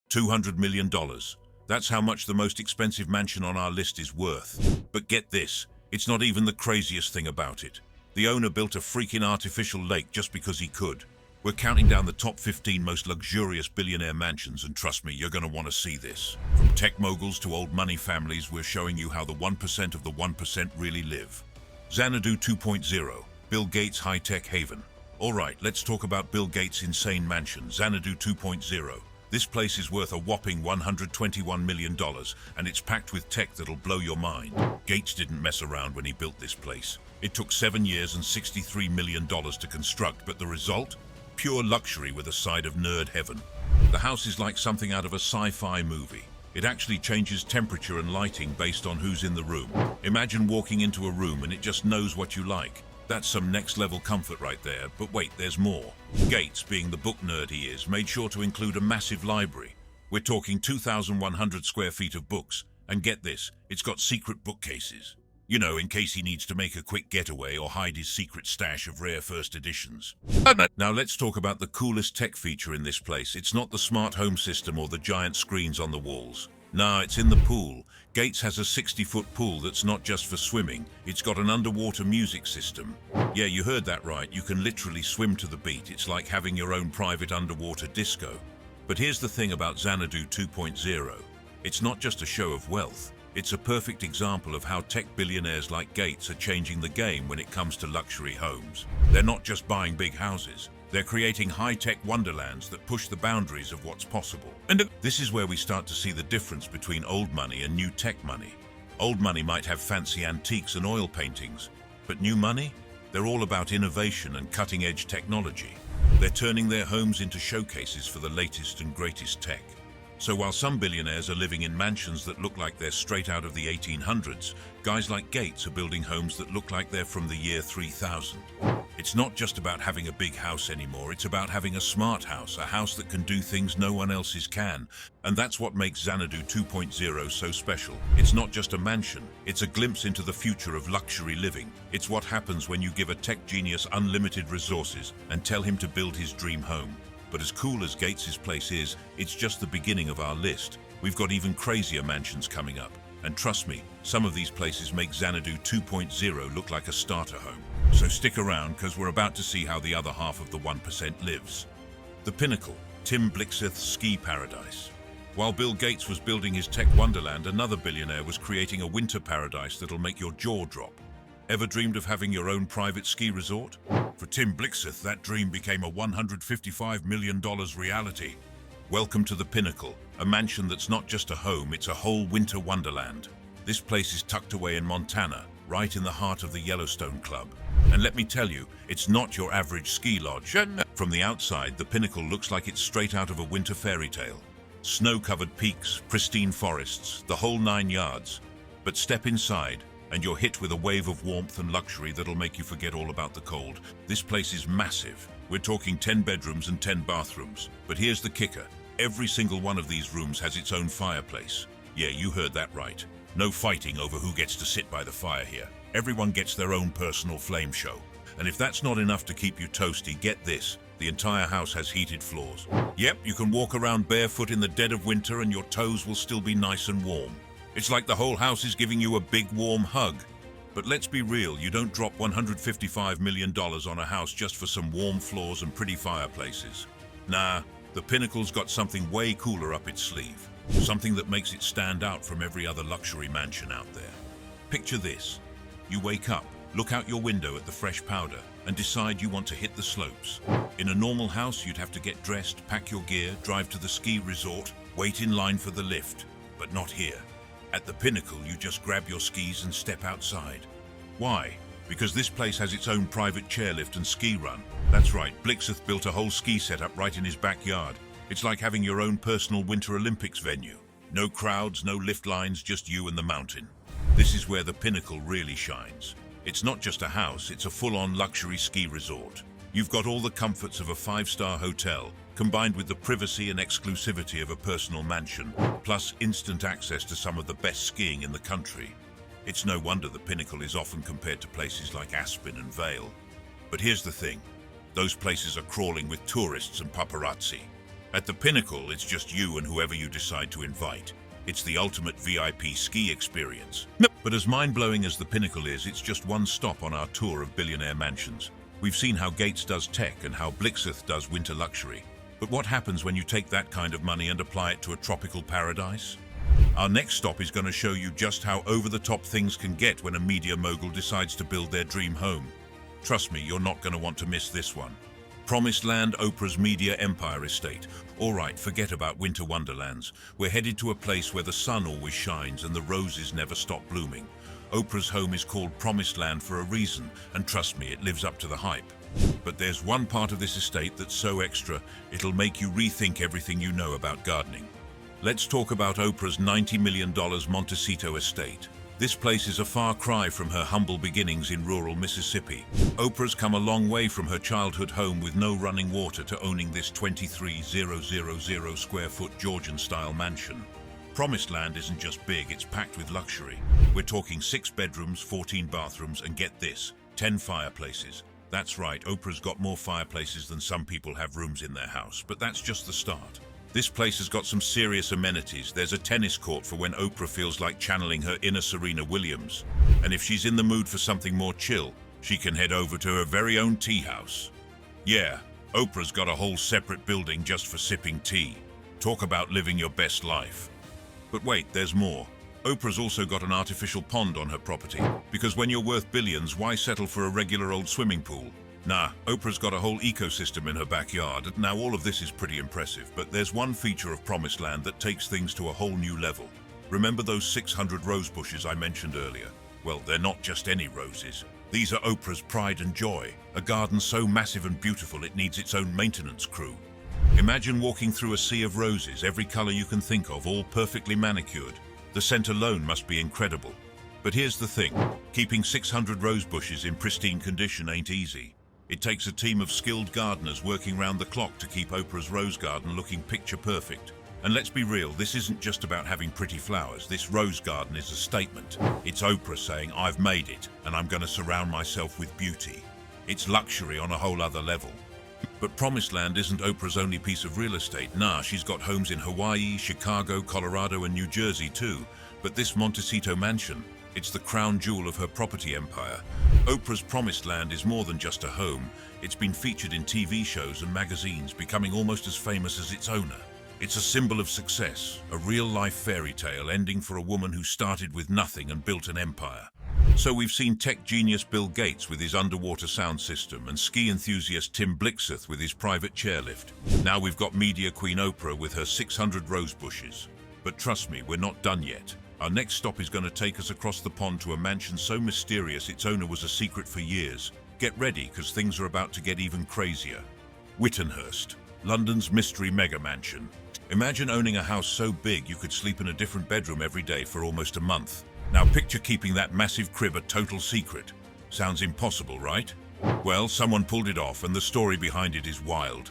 $200 million. That's how much the most expensive mansion on our list is worth. But get this, it's not even the craziest thing about it. The owner built a freaking artificial lake just because he could. We're counting down the top 15 most luxurious billionaire mansions, and trust me, you're going to want to see this. From tech moguls to old money families, we're showing you how the 1% of the 1% really live. Xanadu 2.0, Bill Gates' high-tech haven. All right, let's talk about Bill Gates' insane mansion, Xanadu 2.0. This place is worth a whopping $121 million, and it's packed with tech that'll blow your mind. Gates didn't mess around when he built this place. It took 7 years and $63 million to construct, but the result? Pure luxury with a side of nerd heaven. The house is like something out of a sci-fi movie. It actually changes temperature and lighting based on who's in the room. Imagine walking into a room and it just knows what you like. That's some next-level comfort right there, but wait, there's more. Gates, being the book nerd he is, made sure to include a massive library. We're talking 2,100 square feet of books, and get this, it's got secret bookcases. You know, in case he needs to make a quick getaway or hide his secret stash of rare first editions. Now let's talk about the coolest tech feature in this place. It's not the smart home system or the giant screens on the walls. Nah, it's in the pool. Gates has a 60-foot pool that's not just for swimming. It's got an underwater music system. Yeah, you heard that right. You can literally swim to the beat. It's like having your own private underwater disco. But here's the thing about Xanadu 2.0. It's not just a show of wealth. It's a perfect example of how tech billionaires like Gates are changing the game when it comes to luxury homes. They're not just buying big houses. They're creating high-tech wonderlands that push the boundaries of what's possible. And this is where we start to see the difference between old money and new tech money. Old money might have fancy antiques and oil paintings, but new money? They're all about innovation and cutting-edge technology. They're turning their homes into showcases for the latest and greatest tech. So while some billionaires are living in mansions that look like they're straight out of the 1800s, guys like Gates are building homes that look like they're from the year 3000. It's not just about having a big house anymore, it's about having a smart house, a house that can do things no one else's can. And that's what makes Xanadu 2.0 so special. It's not just a mansion, it's a glimpse into the future of luxury living. It's what happens when you give a tech genius unlimited resources and tell him to build his dream home. But as cool as Gates' place is, it's just the beginning of our list. We've got even crazier mansions coming up. And trust me, some of these places make Xanadu 2.0 look like a starter home. So stick around, because we're about to see how the other half of the 1% lives. The Pinnacle, Tim Blixith's ski paradise. While Bill Gates was building his tech wonderland, another billionaire was creating a winter paradise that'll make your jaw drop. Ever dreamed of having your own private ski resort? For Tim Blixith, that dream became a $155 million reality. Welcome to the Pinnacle, a mansion that's not just a home, it's a whole winter wonderland. This place is tucked away in Montana, right in the heart of the Yellowstone Club. And let me tell you, it's not your average ski lodge. From the outside, the Pinnacle looks like it's straight out of a winter fairy tale. Snow-covered peaks, pristine forests, the whole 9 yards. But step inside, and you're hit with a wave of warmth and luxury that'll make you forget all about the cold. This place is massive. We're talking 10 bedrooms and 10 bathrooms. But here's the kicker. Every single one of these rooms has its own fireplace. Yeah, you heard that right. No fighting over who gets to sit by the fire here. Everyone gets their own personal flame show. And if that's not enough to keep you toasty, get this. The entire house has heated floors. Yep, you can walk around barefoot in the dead of winter and your toes will still be nice and warm. It's like the whole house is giving you a big warm hug. But let's be real, you don't drop $155 million on a house just for some warm floors and pretty fireplaces. Nah, the Pinnacle's got something way cooler up its sleeve. Something that makes it stand out from every other luxury mansion out there. Picture this. You wake up, look out your window at the fresh powder, and decide you want to hit the slopes. In a normal house, you'd have to get dressed, pack your gear, drive to the ski resort, wait in line for the lift. But not here. At the Pinnacle, you just grab your skis and step outside. Why? Because this place has its own private chairlift and ski run. That's right, Blixith built a whole ski setup right in his backyard. It's like having your own personal Winter Olympics venue. No crowds, no lift lines, just you and the mountain. This is where the Pinnacle really shines. It's not just a house, it's a full-on luxury ski resort. You've got all the comforts of a 5-star hotel, combined with the privacy and exclusivity of a personal mansion, plus instant access to some of the best skiing in the country. It's no wonder the Pinnacle is often compared to places like Aspen and Vail. But here's the thing. Those places are crawling with tourists and paparazzi. At the Pinnacle, it's just you and whoever you decide to invite. It's the ultimate VIP ski experience. But as mind-blowing as the Pinnacle is, it's just one stop on our tour of billionaire mansions. We've seen how Gates does tech and how Blixith does winter luxury. But what happens when you take that kind of money and apply it to a tropical paradise? Our next stop is going to show you just how over-the-top things can get when a media mogul decides to build their dream home. Trust me, you're not going to want to miss this one. Promised Land, Oprah's media empire estate. All right, forget about winter wonderlands. We're headed to a place where the sun always shines and the roses never stop blooming. Oprah's home is called Promised Land for a reason, and trust me, it lives up to the hype. But there's one part of this estate that's so extra, it'll make you rethink everything you know about gardening. Let's talk about Oprah's $90 million Montecito estate. This place is a far cry from her humble beginnings in rural Mississippi. Oprah's come a long way from her childhood home with no running water to owning this 23,000 square foot Georgian-style mansion. Promised Land isn't just big, it's packed with luxury. We're talking 6 bedrooms, 14 bathrooms, and get this, 10 fireplaces. That's right, Oprah's got more fireplaces than some people have rooms in their house, but that's just the start. This place has got some serious amenities. There's a tennis court for when Oprah feels like channeling her inner Serena Williams. And if she's in the mood for something more chill, she can head over to her very own tea house. Yeah, Oprah's got a whole separate building just for sipping tea. Talk about living your best life. But wait, there's more. Oprah's also got an artificial pond on her property. Because when you're worth billions, why settle for a regular old swimming pool? Nah, Oprah's got a whole ecosystem in her backyard. Now all of this is pretty impressive, but there's one feature of Promised Land that takes things to a whole new level. Remember those 600 rose bushes I mentioned earlier? Well, they're not just any roses. These are Oprah's pride and joy, a garden so massive and beautiful it needs its own maintenance crew. Imagine walking through a sea of roses, every color you can think of, all perfectly manicured. The scent alone must be incredible. But here's the thing, keeping 600 rose bushes in pristine condition ain't easy. It takes a team of skilled gardeners working round the clock to keep Oprah's rose garden looking picture perfect. And let's be real, this isn't just about having pretty flowers. This rose garden is a statement. It's Oprah saying, I've made it, and I'm going to surround myself with beauty. It's luxury on a whole other level. But Promised Land isn't Oprah's only piece of real estate. Nah, she's got homes in Hawaii, Chicago, Colorado, and New Jersey too. But this Montecito mansion, it's the crown jewel of her property empire. Oprah's Promised Land is more than just a home. It's been featured in TV shows and magazines, becoming almost as famous as its owner. It's a symbol of success, a real-life fairy tale ending for a woman who started with nothing and built an empire. So we've seen tech genius Bill Gates with his underwater sound system and ski enthusiast Tim Blixith with his private chairlift. Now we've got media queen Oprah with her 600 rose bushes. But trust me, we're not done yet. Our next stop is going to take us across the pond to a mansion so mysterious its owner was a secret for years. Get ready, because things are about to get even crazier. Witten Hurst, London's mystery mega mansion. Imagine owning a house so big you could sleep in a different bedroom every day for almost a month. Now picture keeping that massive crib a total secret. Sounds impossible, right? Well, someone pulled it off, and the story behind it is wild.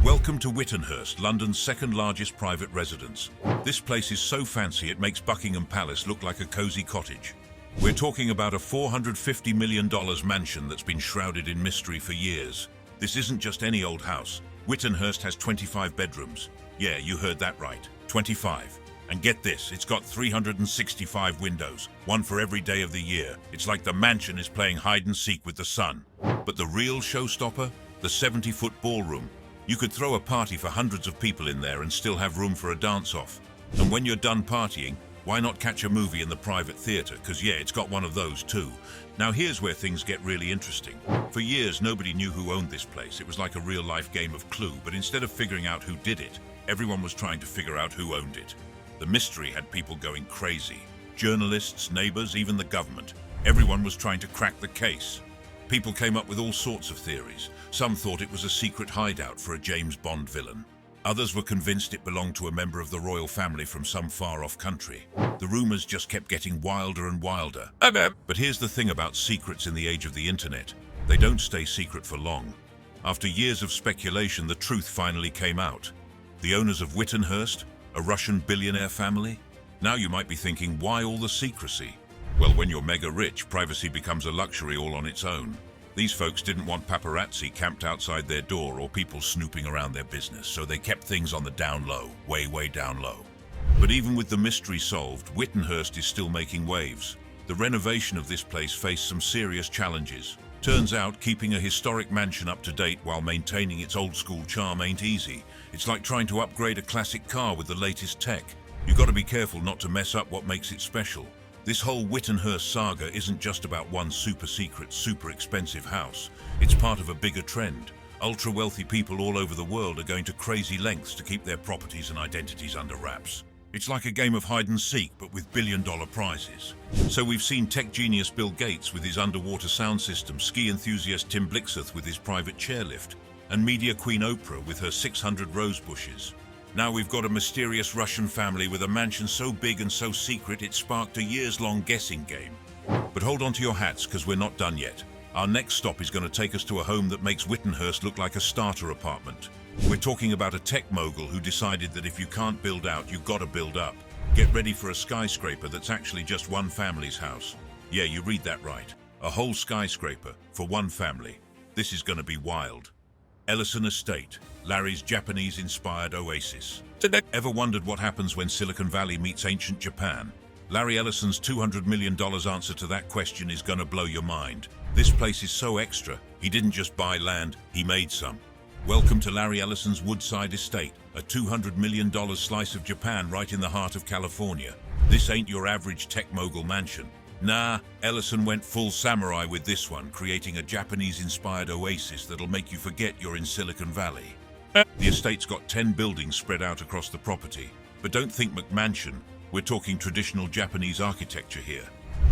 Welcome to Witten Hurst, London's second largest private residence. This place is so fancy it makes Buckingham Palace look like a cozy cottage. We're talking about a $450 million mansion that's been shrouded in mystery for years. This isn't just any old house. Witten Hurst has 25 bedrooms. Yeah, you heard that right, 25. And get this, it's got 365 windows, one for every day of the year. It's like the mansion is playing hide and seek with the sun. But the real showstopper? The 70-foot ballroom. You could throw a party for hundreds of people in there and still have room for a dance-off. And when you're done partying, why not catch a movie in the private theater? Because yeah, it's got one of those too. Now here's where things get really interesting. For years, nobody knew who owned this place. It was like a real-life game of Clue, but instead of figuring out who did it, everyone was trying to figure out who owned it. The mystery had people going crazy. Journalists, neighbors, even the government. Everyone was trying to crack the case. People came up with all sorts of theories. Some thought it was a secret hideout for a James Bond villain. Others were convinced it belonged to a member of the royal family from some far-off country. The rumors just kept getting wilder and wilder. But here's the thing about secrets in the age of the internet. They don't stay secret for long. After years of speculation, the truth finally came out. The owners of Witten Hurst, a Russian billionaire family? Now you might be thinking, why all the secrecy? Well, when you're mega rich, privacy becomes a luxury all on its own. These folks didn't want paparazzi camped outside their door or people snooping around their business, so they kept things on the down low, way down low. But even with the mystery solved, Witten Hurst is still making waves. The renovation of this place faced some serious challenges. Turns out, keeping a historic mansion up to date while maintaining its old-school charm ain't easy. It's like trying to upgrade a classic car with the latest tech. You've got to be careful not to mess up what makes it special. This whole Witten Hurst saga isn't just about one super secret, super expensive house. It's part of a bigger trend. Ultra-wealthy people all over the world are going to crazy lengths to keep their properties and identities under wraps. It's like a game of hide and seek, but with billion-dollar prizes. So we've seen tech genius Bill Gates with his underwater sound system, ski enthusiast Tim Blixith with his private chairlift, and media queen Oprah with her 600 rose bushes. Now we've got a mysterious Russian family with a mansion so big and so secret it sparked a years-long guessing game. But hold on to your hats, because we're not done yet. Our next stop is going to take us to a home that makes Witten Hurst look like a starter apartment. We're talking about a tech mogul who decided that if you can't build out, you've got to build up. Get ready for a skyscraper that's actually just one family's house. Yeah, you read that right. A whole skyscraper for one family. This is going to be wild. Ellison Estate, Larry's Japanese-inspired oasis. Ever wondered what happens when Silicon Valley meets ancient Japan? Larry Ellison's $200 million answer to that question is going to blow your mind. This place is so extra, he didn't just buy land, he made some. Welcome to Larry Ellison's Woodside Estate, a $200 million slice of Japan right in the heart of California. This ain't your average tech mogul mansion. Nah, Ellison went full samurai with this one, creating a Japanese-inspired oasis that'll make you forget you're in Silicon Valley. The estate's got 10 buildings spread out across the property, but don't think McMansion. We're talking traditional Japanese architecture here.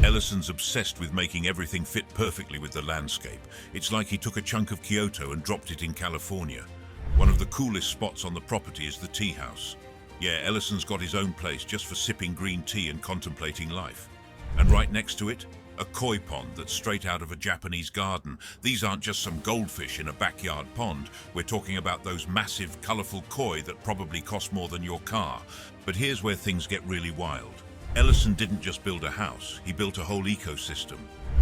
Ellison's obsessed with making everything fit perfectly with the landscape. It's like he took a chunk of Kyoto and dropped it in California. One of the coolest spots on the property is the tea house. Yeah, Ellison's got his own place just for sipping green tea and contemplating life. And right next to it, a koi pond that's straight out of a Japanese garden. These aren't just some goldfish in a backyard pond. We're talking about those massive, colorful koi that probably cost more than your car. But here's where things get really wild. Ellison didn't just build a house, he built a whole ecosystem.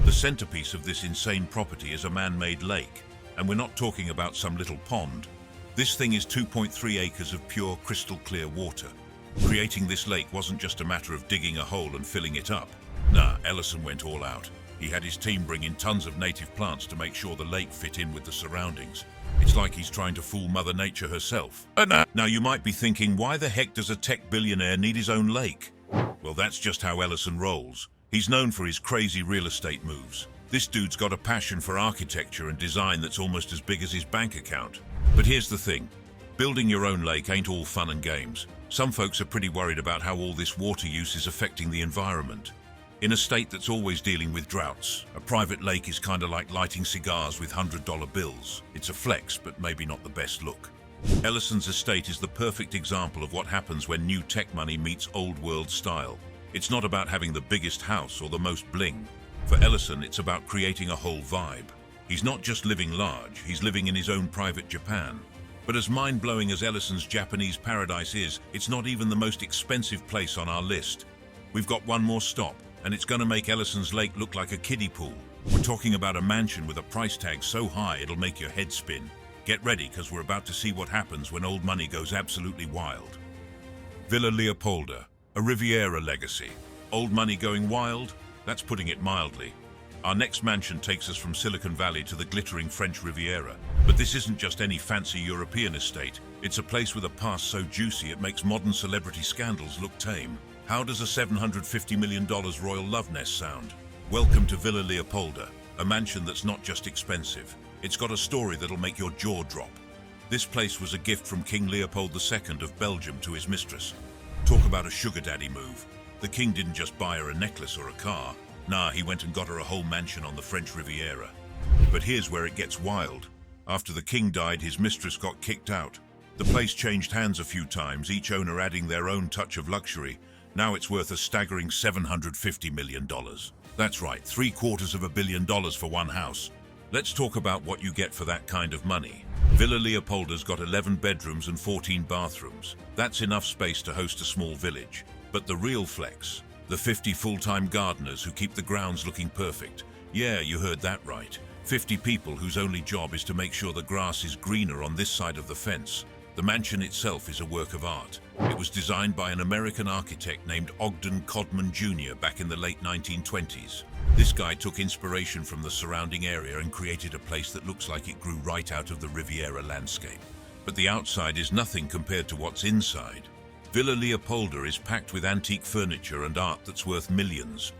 The centerpiece of this insane property is a man-made lake. And we're not talking about some little pond. This thing is 2.3 acres of pure, crystal-clear water. Creating this lake wasn't just a matter of digging a hole and filling it up. Nah, Ellison went all out. He had his team bring in tons of native plants to make sure the lake fit in with the surroundings. It's like he's trying to fool Mother Nature herself. Now you might be thinking, why the heck does a tech billionaire need his own lake? Well, that's just how Ellison rolls. He's known for his crazy real estate moves. This dude's got a passion for architecture and design that's almost as big as his bank account. But here's the thing. Building your own lake ain't all fun and games. Some folks are pretty worried about how all this water use is affecting the environment. In a state that's always dealing with droughts, a private lake is kind of like lighting cigars with $100 bills. It's a flex, but maybe not the best look. Ellison's estate is the perfect example of what happens when new tech money meets old world style. It's not about having the biggest house or the most bling. For Ellison, it's about creating a whole vibe. He's not just living large, he's living in his own private Japan. But as mind-blowing as Ellison's Japanese paradise is, it's not even the most expensive place on our list. We've got one more stop, and it's gonna make Ellison's lake look like a kiddie pool. We're talking about a mansion with a price tag so high it'll make your head spin. Get ready, because we're about to see what happens when old money goes absolutely wild. Villa Leopolda, a Riviera legacy. Old money going wild? That's putting it mildly. Our next mansion takes us from Silicon Valley to the glittering French Riviera. But this isn't just any fancy European estate. It's a place with a past so juicy it makes modern celebrity scandals look tame. How does a $750 million royal love nest sound? Welcome to Villa Leopolda, a mansion that's not just expensive. It's got a story that'll make your jaw drop. This place was a gift from King Leopold II of Belgium to his mistress. Talk about a sugar daddy move. The king didn't just buy her a necklace or a car. Nah, he went and got her a whole mansion on the French Riviera. But here's where it gets wild. After the king died, his mistress got kicked out. The place changed hands a few times, each owner adding their own touch of luxury. Now it's worth a staggering $750 million. That's right, $750 million for one house. Let's talk about what you get for that kind of money. Villa Leopolda's got 11 bedrooms and 14 bathrooms. That's enough space to host a small village. But the real flex, the 50 full-time gardeners who keep the grounds looking perfect. Yeah, you heard that right. 50 people whose only job is to make sure the grass is greener on this side of the fence. The mansion itself is a work of art. It was designed by an American architect named Ogden Codman Jr. back in the late 1920s. This guy took inspiration from the surrounding area and created a place that looks like it grew right out of the Riviera landscape. But the outside is nothing compared to what's inside. Villa Leopolda is packed with antique furniture and art that's worth millions.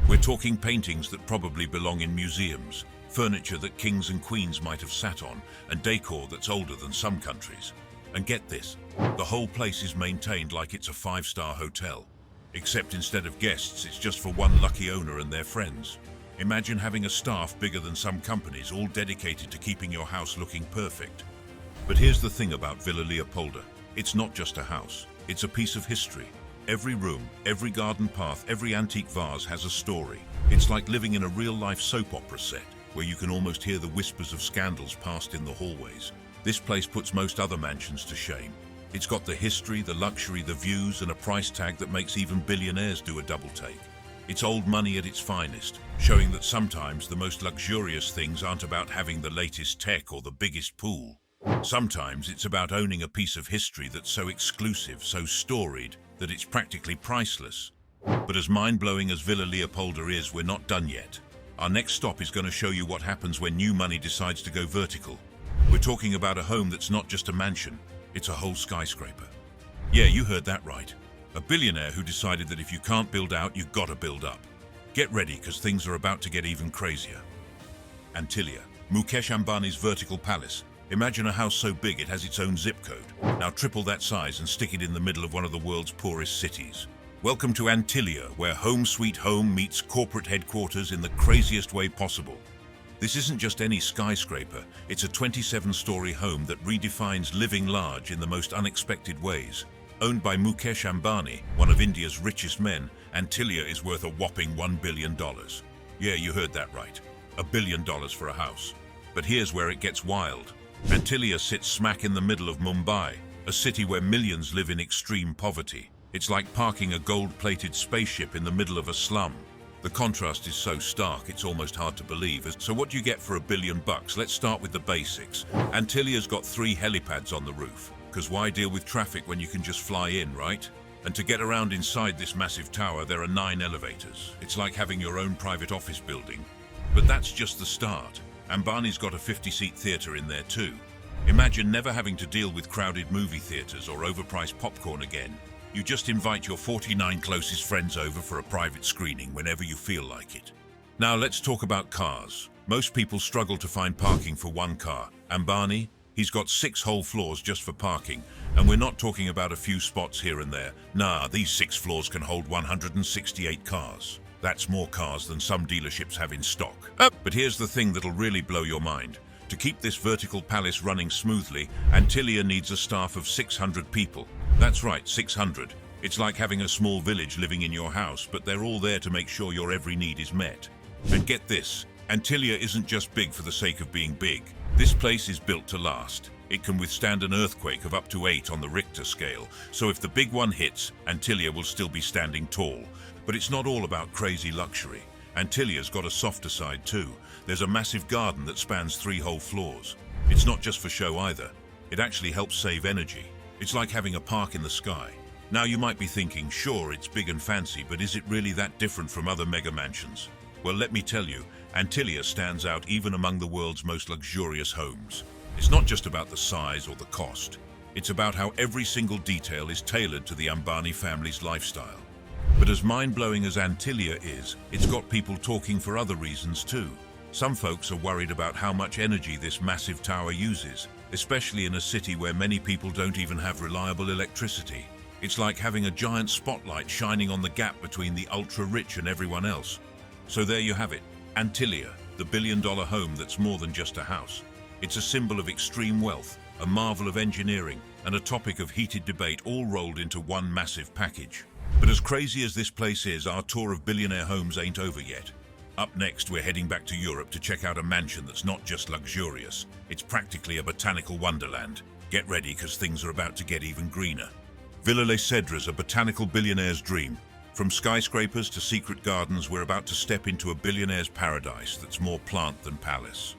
We're talking paintings that probably belong in museums, furniture that kings and queens might have sat on, and decor that's older than some countries. And get this, the whole place is maintained like it's a 5-star hotel. Except instead of guests, it's just for one lucky owner and their friends. Imagine having a staff bigger than some companies, all dedicated to keeping your house looking perfect. But here's the thing about Villa Leopolda. It's not just a house, it's a piece of history. Every room, every garden path, every antique vase has a story. It's like living in a real-life soap opera set, where you can almost hear the whispers of scandals passed in the hallways. This place puts most other mansions to shame. It's got the history, the luxury, the views, and a price tag that makes even billionaires do a double take. It's old money at its finest, showing that sometimes the most luxurious things aren't about having the latest tech or the biggest pool. Sometimes it's about owning a piece of history that's so exclusive, so storied, that it's practically priceless. But as mind-blowing as Villa Leopolda is, we're not done yet. Our next stop is going to show you what happens when new money decides to go vertical. We're talking about a home that's not just a mansion, it's a whole skyscraper. Yeah, you heard that right. A billionaire who decided that if you can't build out, you've got to build up. Get ready, because things are about to get even crazier. Antilia, Mukesh Ambani's vertical palace. Imagine a house so big it has its own zip code. Now triple that size and stick it in the middle of one of the world's poorest cities. Welcome to Antilia, where home sweet home meets corporate headquarters in the craziest way possible. This isn't just any skyscraper, it's a 27-story home that redefines living large in the most unexpected ways. Owned by Mukesh Ambani, one of India's richest men, Antilia is worth a whopping $1 billion. Yeah, you heard that right. $1 billion for a house. But here's where it gets wild. Antilia sits smack in the middle of Mumbai, a city where millions live in extreme poverty. It's like parking a gold-plated spaceship in the middle of a slum. The contrast is so stark, it's almost hard to believe. So what do you get for $1 billion? Let's start with the basics. Antilia's got 3 helipads on the roof, because why deal with traffic when you can just fly in, right? And to get around inside this massive tower, there are 9 elevators. It's like having your own private office building. But that's just the start. Ambani's got a 50-seat theater in there too. Imagine never having to deal with crowded movie theaters or overpriced popcorn again. You just invite your 49 closest friends over for a private screening whenever you feel like it. Now let's talk about cars. Most people struggle to find parking for one car. Ambani, he's got 6 whole floors just for parking. And we're not talking about a few spots here and there. Nah, these 6 floors can hold 168 cars. That's more cars than some dealerships have in stock. But here's the thing that'll really blow your mind. To keep this vertical palace running smoothly, Antilia needs a staff of 600 people. That's right, 600. It's like having a small village living in your house, but they're all there to make sure your every need is met. And get this, Antilia isn't just big for the sake of being big. This place is built to last. It can withstand an earthquake of up to 8 on the Richter scale, so if the big one hits, Antilia will still be standing tall. But it's not all about crazy luxury. Antilia's got a softer side too. There's a massive garden that spans 3 whole floors. It's not just for show either. It actually helps save energy. It's like having a park in the sky. Now you might be thinking, sure, it's big and fancy, but is it really that different from other mega mansions? Well, let me tell you, Antilia stands out even among the world's most luxurious homes. It's not just about the size or the cost. It's about how every single detail is tailored to the Ambani family's lifestyle. But as mind-blowing as Antilia is, it's got people talking for other reasons too. Some folks are worried about how much energy this massive tower uses, especially in a city where many people don't even have reliable electricity. It's like having a giant spotlight shining on the gap between the ultra-rich and everyone else. So there you have it, Antilia, the billion-dollar home that's more than just a house. It's a symbol of extreme wealth, a marvel of engineering, and a topic of heated debate all rolled into one massive package. But as crazy as this place is, our tour of billionaire homes ain't over yet. Up next, we're heading back to Europe to check out a mansion that's not just luxurious, it's practically a botanical wonderland. Get ready, because things are about to get even greener. Villa Les Cedres, a botanical billionaire's dream. From skyscrapers to secret gardens, we're about to step into a billionaire's paradise that's more plant than palace.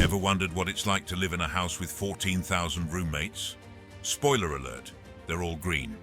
Ever wondered what it's like to live in a house with 14,000 roommates? Spoiler alert, they're all green.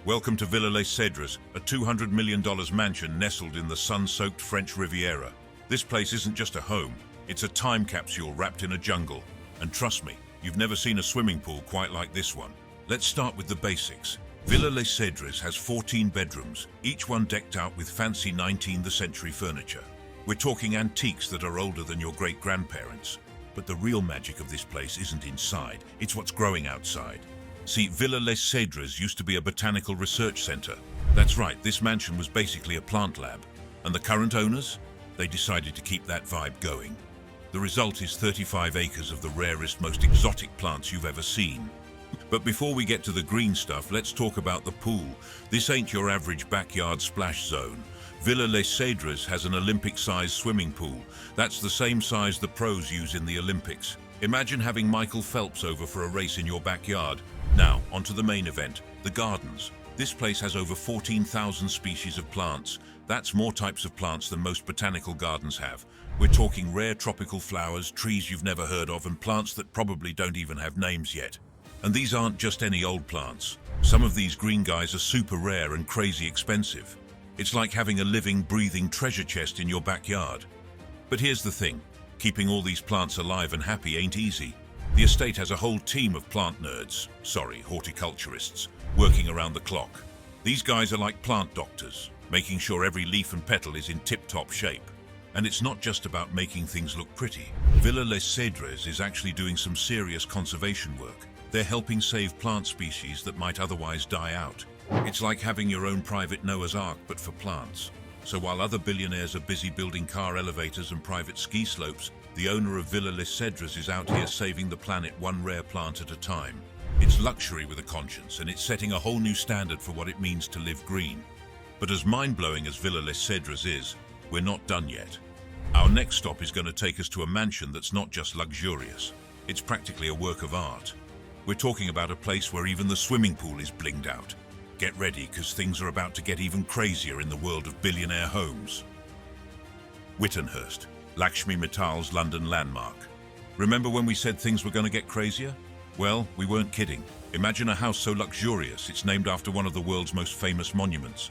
Welcome to Villa Les Cedres, a $200 million mansion nestled in the sun-soaked French Riviera. This place isn't just a home, it's a time capsule wrapped in a jungle. And trust me, you've never seen a swimming pool quite like this one. Let's start with the basics. Villa Les Cedres has 14 bedrooms, each one decked out with fancy 19th century furniture. We're talking antiques that are older than your great-grandparents. But the real magic of this place isn't inside, it's what's growing outside. See, Villa Les Cedres used to be a botanical research center. That's right, this mansion was basically a plant lab. And the current owners? They decided to keep that vibe going. The result is 35 acres of the rarest, most exotic plants you've ever seen. But before we get to the green stuff, let's talk about the pool. This ain't your average backyard splash zone. Villa Les Cedres has an Olympic-sized swimming pool. That's the same size the pros use in the Olympics. Imagine having Michael Phelps over for a race in your backyard. Now, onto the main event, the gardens. This place has over 14,000 species of plants. That's more types of plants than most botanical gardens have. We're talking rare tropical flowers, trees you've never heard of, and plants that probably don't even have names yet. And these aren't just any old plants. Some of these green guys are super rare and crazy expensive. It's like having a living, breathing treasure chest in your backyard. But here's the thing, keeping all these plants alive and happy ain't easy. The estate has a whole team of plant nerds, horticulturists, working around the clock. These guys are like plant doctors, making sure every leaf and petal is in tip-top shape. And it's not just about making things look pretty. Villa Les Cedres is actually doing some serious conservation work. They're helping save plant species that might otherwise die out. It's like having your own private Noah's Ark, but for plants. So while other billionaires are busy building car elevators and private ski slopes, the owner of Villa Les Cedres is out here saving the planet one rare plant at a time. It's luxury with a conscience, and it's setting a whole new standard for what it means to live green. But as mind-blowing as Villa Les Cedres is, we're not done yet. Our next stop is going to take us to a mansion that's not just luxurious. It's practically a work of art. We're talking about a place where even the swimming pool is blinged out. Get ready, because things are about to get even crazier in the world of billionaire homes. Witten Hurst, Lakshmi Mittal's London landmark. Remember when we said things were going to get crazier? Well, we weren't kidding. Imagine a house so luxurious it's named after one of the world's most famous monuments.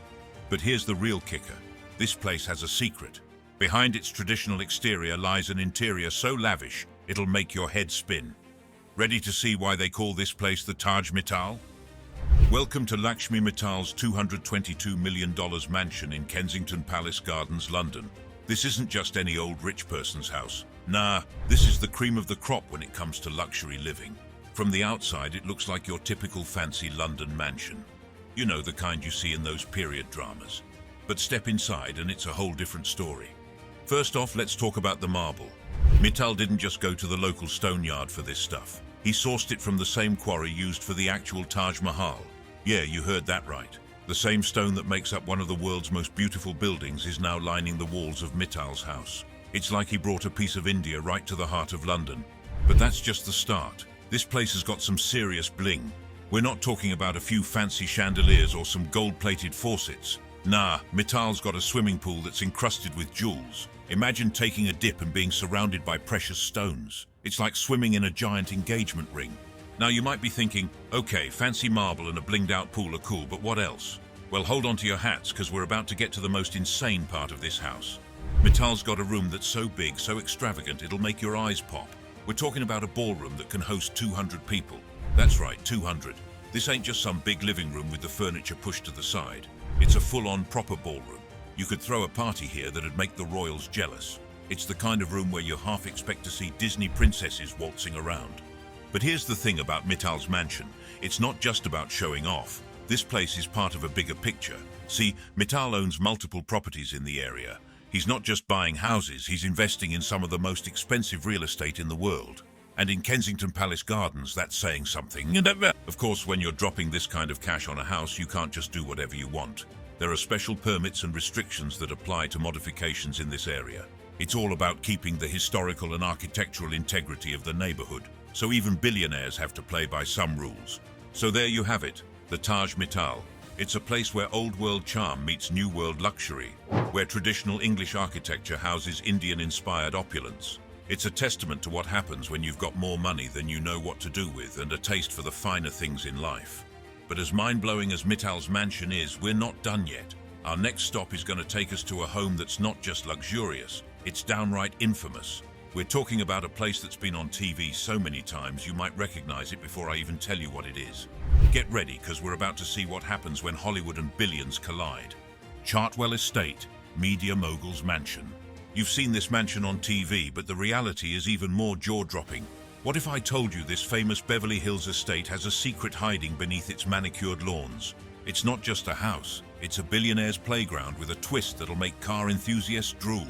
But here's the real kicker. This place has a secret. Behind its traditional exterior lies an interior so lavish, it'll make your head spin. Ready to see why they call this place the Taj Mittal? Welcome to Lakshmi Mittal's $222 million mansion in Kensington Palace Gardens, London. This isn't just any old rich person's house. Nah, this is the cream of the crop when it comes to luxury living. From the outside, it looks like your typical fancy London mansion. You know, the kind you see in those period dramas. But step inside and it's a whole different story. First off, let's talk about the marble. Mittal didn't just go to the local stone yard for this stuff. He sourced it from the same quarry used for the actual Taj Mahal. Yeah, you heard that right. The same stone that makes up one of the world's most beautiful buildings is now lining the walls of Mittal's house. It's like he brought a piece of India right to the heart of London. But that's just the start. This place has got some serious bling. We're not talking about a few fancy chandeliers or some gold-plated faucets. Nah, Mittal's got a swimming pool that's encrusted with jewels. Imagine taking a dip and being surrounded by precious stones. It's like swimming in a giant engagement ring. Now you might be thinking, okay, fancy marble and a blinged out pool are cool, but what else? Well, hold on to your hats, because we're about to get to the most insane part of this house. Mittal's got a room that's so big, so extravagant, it'll make your eyes pop. We're talking about a ballroom that can host 200 people. That's right, 200. This ain't just some big living room with the furniture pushed to the side. It's a full-on proper ballroom. You could throw a party here that'd make the royals jealous. It's the kind of room where you half expect to see Disney princesses waltzing around. But here's the thing about Mittal's mansion. It's not just about showing off. This place is part of a bigger picture. See, Mittal owns multiple properties in the area. He's not just buying houses, he's investing in some of the most expensive real estate in the world. And in Kensington Palace Gardens, that's saying something. Of course, when you're dropping this kind of cash on a house, you can't just do whatever you want. There are special permits and restrictions that apply to modifications in this area. It's all about keeping the historical and architectural integrity of the neighborhood. So even billionaires have to play by some rules. So there you have it, the Taj Mittal. It's a place where old-world charm meets new-world luxury, where traditional English architecture houses Indian-inspired opulence. It's a testament to what happens when you've got more money than you know what to do with and a taste for the finer things in life. But as mind-blowing as Mittal's mansion is, we're not done yet. Our next stop is going to take us to a home that's not just luxurious, it's downright infamous. We're talking about a place that's been on TV so many times you might recognize it before I even tell you what it is. Get ready, because we're about to see what happens when Hollywood and billions collide. Chartwell Estate, media mogul's mansion. You've seen this mansion on TV, but the reality is even more jaw-dropping. What if I told you this famous Beverly Hills estate has a secret hiding beneath its manicured lawns? It's not just a house, it's a billionaire's playground with a twist that'll make car enthusiasts drool.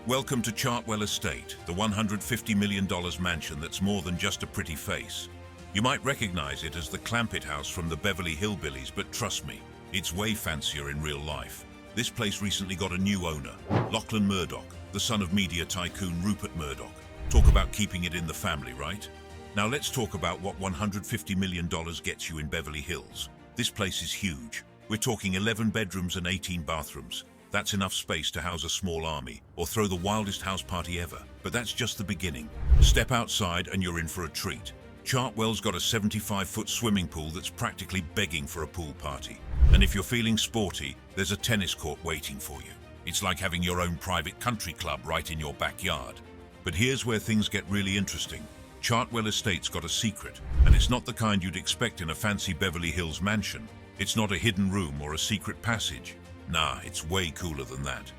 Welcome to Chartwell Estate, the $150 million mansion that's more than just a pretty face. You might recognize it as the Clampett house from the Beverly Hillbillies, but trust me, it's way fancier in real life. This place recently got a new owner, Lachlan Murdoch, the son of media tycoon Rupert Murdoch. Talk about keeping it in the family, right? Now let's talk about what $150 million gets you in Beverly Hills. This place is huge. We're talking 11 bedrooms and 18 bathrooms. That's enough space to house a small army or throw the wildest house party ever. But that's just the beginning. Step outside and you're in for a treat. Chartwell's got a 75-foot swimming pool that's practically begging for a pool party. And if you're feeling sporty, there's a tennis court waiting for you. It's like having your own private country club right in your backyard. But here's where things get really interesting. Chartwell Estate's got a secret, and it's not the kind you'd expect in a fancy Beverly Hills mansion. It's not a hidden room or a secret passage. Nah, it's way cooler than that.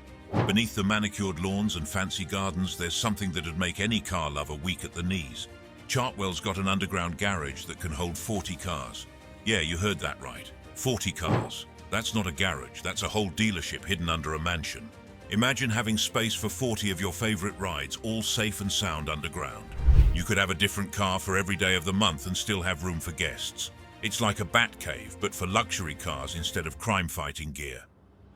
Beneath the manicured lawns and fancy gardens, there's something that'd make any car lover weak at the knees. Chartwell's got an underground garage that can hold 40 cars. Yeah, you heard that right. 40 cars. That's not a garage, that's a whole dealership hidden under a mansion. Imagine having space for 40 of your favorite rides, all safe and sound underground. You could have a different car for every day of the month and still have room for guests. It's like a bat cave, but for luxury cars instead of crime-fighting gear.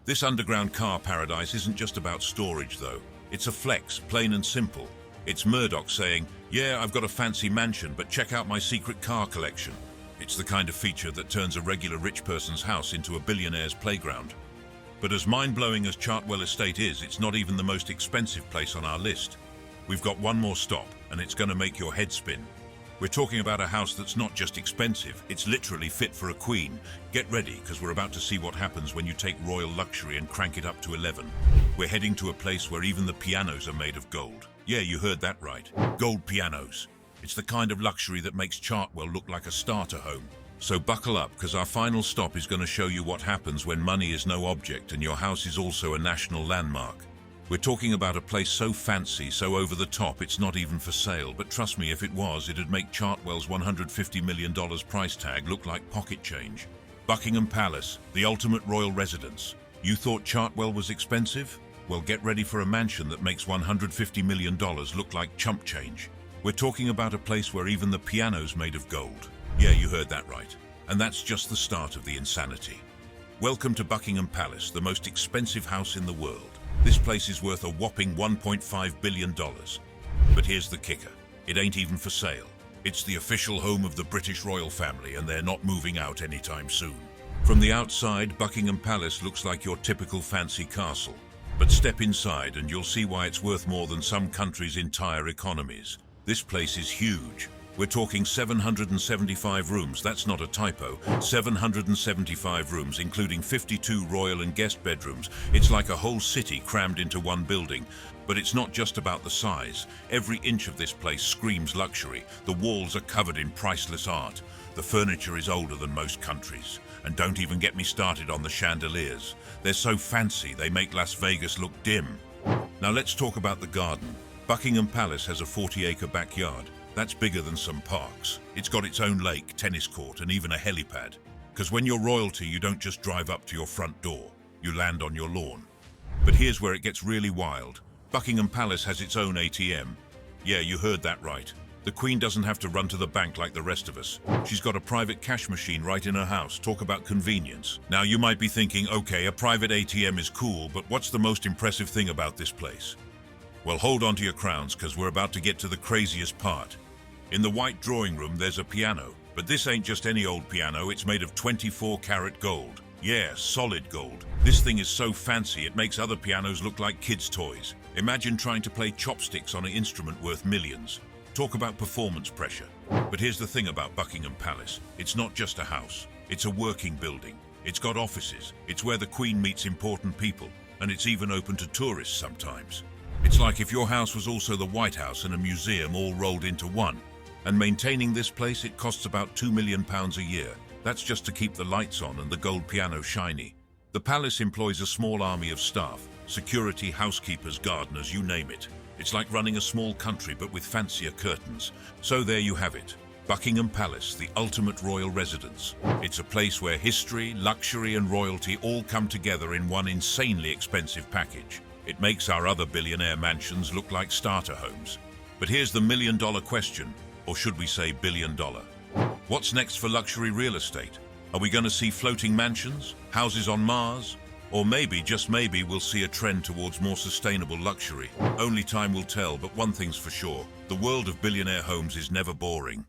This underground car paradise isn't just about storage, though. It's a flex, plain and simple. It's Murdoch saying, yeah, I've got a fancy mansion, but check out my secret car collection. It's the kind of feature that turns a regular rich person's house into a billionaire's playground. But as mind-blowing as Chartwell Estate is, it's not even the most expensive place on our list. We've got one more stop, and it's going to make your head spin. We're talking about a house that's not just expensive, it's literally fit for a queen. Get ready, because we're about to see what happens when you take royal luxury and crank it up to 11. We're heading to a place where even the pianos are made of gold. Yeah, you heard that right. Gold pianos. It's the kind of luxury that makes Chartwell look like a starter home. So buckle up, because our final stop is going to show you what happens when money is no object and your house is also a national landmark. We're talking about a place so fancy, so over the top, it's not even for sale. But trust me, if it was, it'd make Chartwell's $150 million price tag look like pocket change. Buckingham Palace, the ultimate royal residence. You thought Chartwell was expensive? Well, get ready for a mansion that makes $150 million look like chump change. We're talking about a place where even the piano's made of gold. Yeah, you heard that right. And that's just the start of the insanity. Welcome to Buckingham Palace, the most expensive house in the world. This place is worth a whopping $1.5 billion. But here's the kicker. It ain't even for sale. It's the official home of the British royal family, and they're not moving out anytime soon. From the outside, Buckingham Palace looks like your typical fancy castle. But step inside and you'll see why it's worth more than some countries' entire economies. This place is huge. We're talking 775 rooms, that's not a typo, 775 rooms, including 52 royal and guest bedrooms. It's like a whole city crammed into one building. But it's not just about the size. Every inch of this place screams luxury. The walls are covered in priceless art. The furniture is older than most countries. And don't even get me started on the chandeliers. They're so fancy, they make Las Vegas look dim. Now let's talk about the garden. Buckingham Palace has a 40-acre backyard. That's bigger than some parks. It's got its own lake, tennis court, and even a helipad. Because when you're royalty, you don't just drive up to your front door. You land on your lawn. But here's where it gets really wild. Buckingham Palace has its own ATM. Yeah, you heard that right. The Queen doesn't have to run to the bank like the rest of us. She's got a private cash machine right in her house. Talk about convenience. Now you might be thinking, okay, a private ATM is cool, but what's the most impressive thing about this place? Well, hold on to your crowns, because we're about to get to the craziest part. In the white drawing room, there's a piano. But this ain't just any old piano, it's made of 24-karat gold. Yeah, solid gold. This thing is so fancy, it makes other pianos look like kids' toys. Imagine trying to play chopsticks on an instrument worth millions. Talk about performance pressure. But here's the thing about Buckingham Palace. It's not just a house. It's a working building. It's got offices. It's where the Queen meets important people. And it's even open to tourists sometimes. It's like if your house was also the White House and a museum all rolled into one. And maintaining this place, it costs about £2 million a year. That's just to keep the lights on and the gold piano shiny. The palace employs a small army of staff, security, housekeepers, gardeners, you name it. It's like running a small country but with fancier curtains. So there you have it. Buckingham Palace, the ultimate royal residence. It's a place where history, luxury and royalty all come together in one insanely expensive package. It makes our other billionaire mansions look like starter homes. But here's the million-dollar question, or should we say billion-dollar? What's next for luxury real estate? Are we going to see floating mansions, houses on Mars? Or maybe, just maybe, we'll see a trend towards more sustainable luxury. Only time will tell, but one thing's for sure. The world of billionaire homes is never boring.